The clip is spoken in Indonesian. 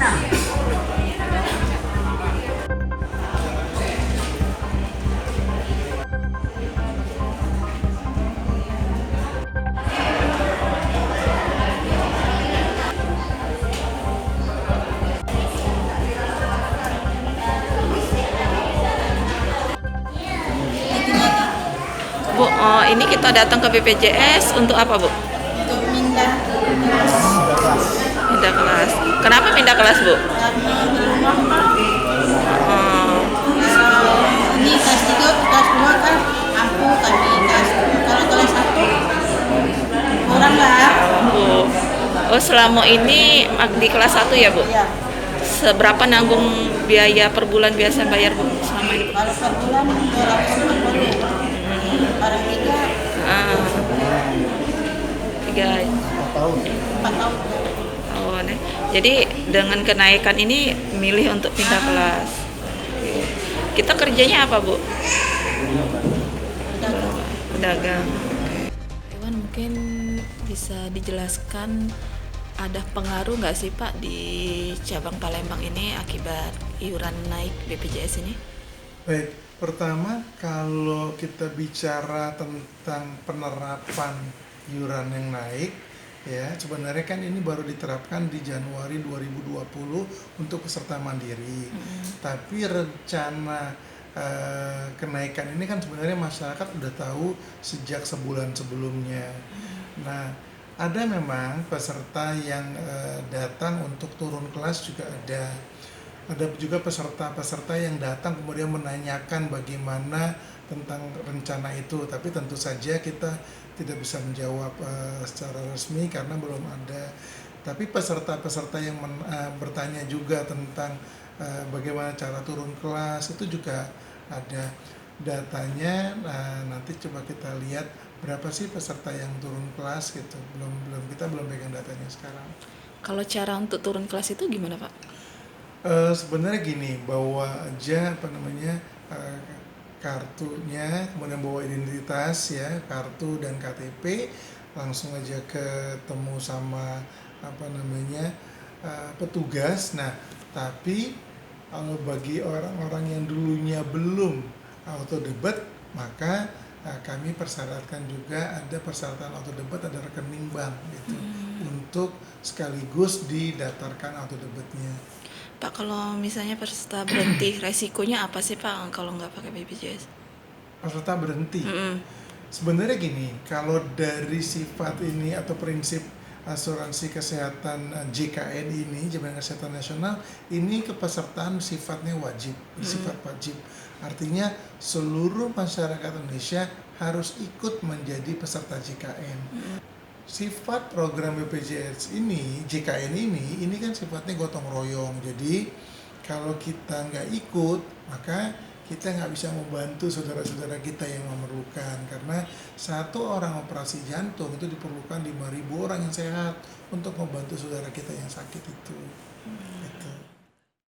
Bu, ini kita datang ke BPJS untuk apa, Bu? Untuk pindah kelas. Pindah kelas. Kenapa pindah kelas, Bu? Karena di rumah Pak, Oh, ini kelas 3, kelas 2 kan aku kami kelas, kalau kelas 1 kurang lah. Bu. Oh, selama ini di kelas 1 ya, Bu? Ya, Seberapa nanggung biaya per bulan biasa bayar, Bu, selama ini? kalau per bulan 250. Kalau 3 Ah, 3 4 tahun. tahun ya. Jadi dengan kenaikan ini milih untuk pindah kelas. Oke. Kita kerjanya apa, Bu? Pedagang. Iwan, mungkin bisa dijelaskan ada pengaruh nggak sih, Pak, di cabang Palembang ini akibat iuran naik BPJS ini? Baik, pertama kalau kita bicara tentang penerapan iuran yang naik, ya sebenarnya kan ini baru diterapkan di Januari 2020 untuk peserta mandiri. Tapi rencana kenaikan ini kan sebenarnya masyarakat udah tahu sejak sebulan sebelumnya. Nah, ada memang peserta yang datang untuk turun kelas juga ada. Ada juga peserta-peserta yang datang kemudian menanyakan bagaimana tentang rencana itu, tapi tentu saja kita tidak bisa menjawab secara resmi karena belum ada. Tapi peserta-peserta yang bertanya juga tentang bagaimana cara turun kelas itu juga ada datanya. Nanti coba kita lihat berapa sih peserta yang turun kelas gitu. Kita belum pegang datanya sekarang. Kalau cara untuk turun kelas itu gimana, Pak? Sebenarnya gini, bawa aja kartunya, kemudian bawa identitas ya, kartu dan KTP, langsung aja ketemu sama petugas. Nah, tapi kalau bagi orang-orang yang dulunya belum auto debit, maka kami persyaratkan juga ada persyaratan auto debit, ada rekening bank gitu, untuk sekaligus didaftarkan auto debitnya. Pak, kalau misalnya peserta berhenti, resikonya apa sih, Pak, kalau nggak pakai BPJS? Peserta berhenti. Sebenarnya gini, kalau dari sifat ini atau prinsip asuransi kesehatan JKN ini, Jaminan Kesehatan Nasional, ini kepesertaan sifatnya wajib, bersifat wajib. Artinya seluruh masyarakat Indonesia harus ikut menjadi peserta JKN. Sifat program BPJS ini, JKN ini kan sifatnya gotong royong. Jadi kalau kita nggak ikut, maka kita nggak bisa membantu saudara-saudara kita yang memerlukan. Karena satu orang operasi jantung itu diperlukan 5.000 orang yang sehat untuk membantu saudara kita yang sakit itu. Gitu.